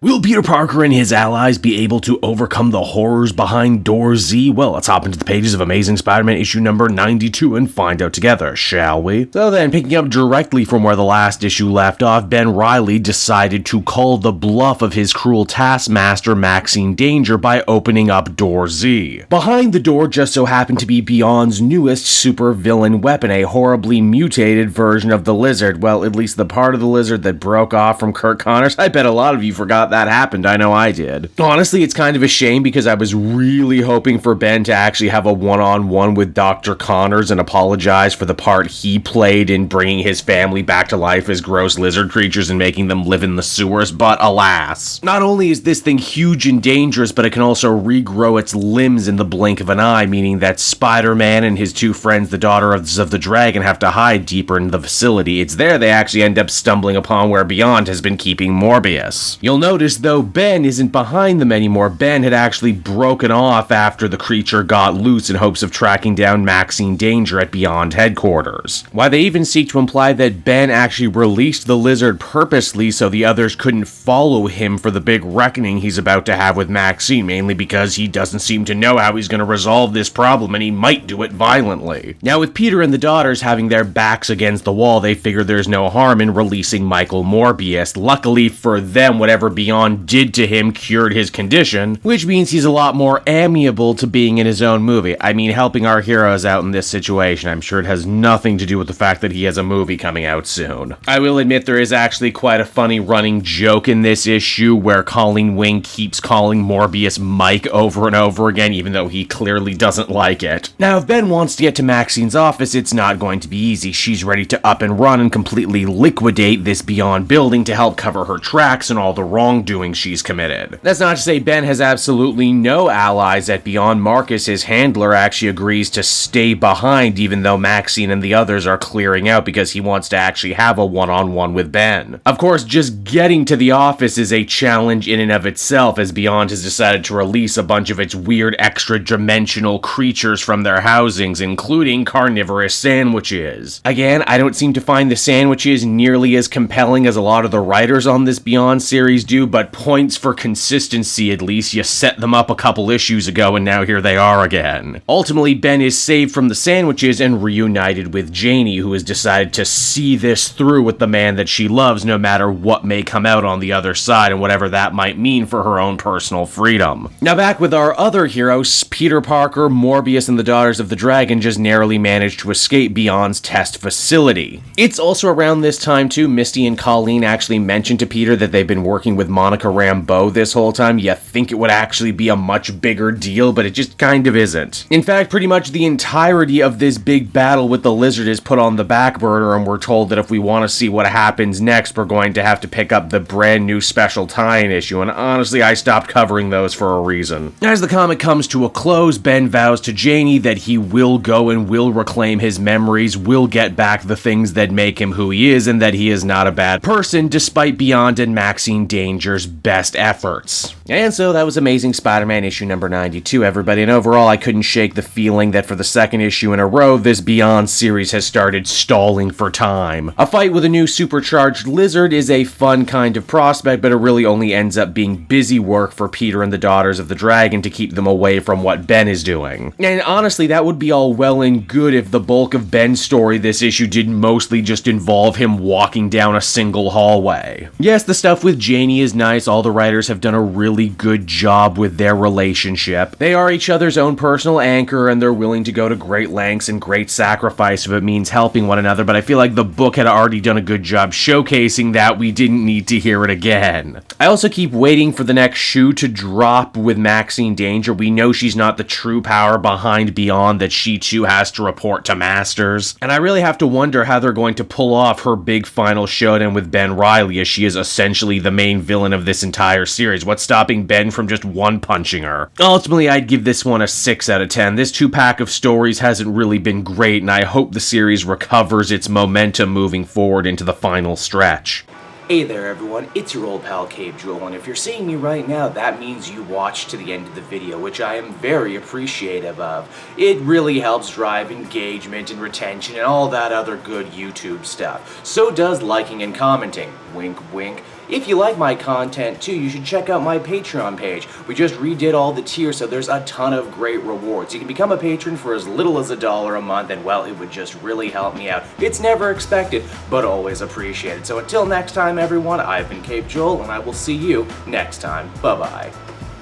Will Peter Parker and his allies be able to overcome the horrors behind Door Z? Well, let's hop into the pages of Amazing Spider-Man issue number 92 and find out together, shall we? So then, picking up directly from where the last issue left off, Ben Reilly decided to call the bluff of his cruel taskmaster Maxine Danger by opening up Door Z. Behind the door just so happened to be Beyond's newest super-villain weapon, a horribly mutated version of the Lizard. Well, at least the part of the Lizard that broke off from Curt Connors. I bet a lot of you forgot that happened. I know I did. Honestly, it's kind of a shame because I was really hoping for Ben to actually have a one-on-one with Dr. Connors and apologize for the part he played in bringing his family back to life as gross lizard creatures and making them live in the sewers, but alas. Not only is this thing huge and dangerous, but it can also regrow its limbs in the blink of an eye, meaning that Spider-Man and his two friends, the Daughters of the Dragon, have to hide deeper in the facility. It's there they actually end up stumbling upon where Beyond has been keeping Morbius. You'll notice, though, Ben isn't behind them anymore. Ben had actually broken off after the creature got loose in hopes of tracking down Maxine Danger at Beyond headquarters. Why they even seek to imply that Ben actually released the lizard purposely so the others couldn't follow him for the big reckoning he's about to have with Maxine, mainly because he doesn't seem to know how he's going to resolve this problem, and he might do it violently. Now, with Peter and the daughters having their backs against the wall, they figure there's no harm in releasing Michael Morbius. Luckily for them, whatever Beyond did to him cured his condition, which means he's a lot more amiable to being in his own movie. I mean, helping our heroes out in this situation. I'm sure it has nothing to do with the fact that he has a movie coming out soon. I will admit there is actually quite a funny running joke in this issue where Colleen Wing keeps calling Morbius Mike over and over again, even though he clearly doesn't like it. Now, if Ben wants to get to Maxine's office, it's not going to be easy. She's ready to up and run and completely liquidate this Beyond building to help cover her tracks and all the wrongdoing she's committed. That's not to say Ben has absolutely no allies at Beyond. Marcus, his handler, actually agrees to stay behind even though Maxine and the others are clearing out because he wants to actually have a one-on-one with Ben. Of course, just getting to the office is a challenge in and of itself, as Beyond has decided to release a bunch of its weird extra-dimensional creatures from their housings, including carnivorous sandwiches. Again, I don't seem to find the sandwiches nearly as compelling as a lot of the writers on this Beyond series do, but points for consistency at least. You set them up a couple issues ago and now here they are again. Ultimately, Ben is saved from the sandwiches and reunited with Janie, who has decided to see this through with the man that she loves, no matter what may come out on the other side and whatever that might mean for her own personal freedom. Now back with our other heroes, Peter Parker, Morbius, and the Daughters of the Dragon just narrowly managed to escape Beyond's test facility. It's also around this time too, Misty and Colleen actually mentioned to Peter that they've been working with Monica Rambeau this whole time. You think it would actually be a much bigger deal, but it just kind of isn't. In fact, pretty much the entirety of this big battle with the Lizard is put on the back burner, and we're told that if we want to see what happens next, we're going to have to pick up the brand new special tie-in issue, and honestly, I stopped covering those for a reason. As the comic comes to a close, Ben vows to Janie that he will go and will reclaim his memories, will get back the things that make him who he is, and that he is not a bad person, despite Beyond and Maxine Danger's best efforts. And so that was Amazing Spider-Man issue number 92, everybody, and overall I couldn't shake the feeling that for the second issue in a row, this Beyond series has started stalling for time. A fight with a new supercharged lizard is a fun kind of prospect, but it really only ends up being busy work for Peter and the Daughters of the Dragon to keep them away from what Ben is doing. And honestly, that would be all well and good if the bulk of Ben's story this issue did mostly just involve him walking down a single hallway. Yes, the stuff with Janie is nice, all the writers have done a really good job with their relationship. They are each other's own personal anchor, and they're willing to go to great lengths and great sacrifice if it means helping one another, but I feel like the book had already done a good job showcasing that. We didn't need to hear it again. I also keep waiting for the next shoe to drop with Maxine Danger. We know she's not the true power behind Beyond, that she too has to report to Masters, and I really have to wonder how they're going to pull off her big final showdown with Ben Reilly, as she is essentially the main villain of this entire series. What's stopping Ben from just one-punching her? Ultimately, I'd give this one a 6 out of 10. This two-pack of stories hasn't really been great, and I hope the series recovers its momentum moving forward into the final stretch. Hey there everyone, it's your old pal Cave Jewel, and if you're seeing me right now, that means you watched to the end of the video, which I am very appreciative of. It really helps drive engagement and retention and all that other good YouTube stuff. So does liking and commenting. Wink wink. If you like my content too, you should check out my Patreon page. We just redid all the tiers, so there's a ton of great rewards. You can become a patron for as little as $1 a month, and well, it would just really help me out. It's never expected, but always appreciated. So until next time, everyone, I've been Cape Joel, and I will see you next time. Bye-bye.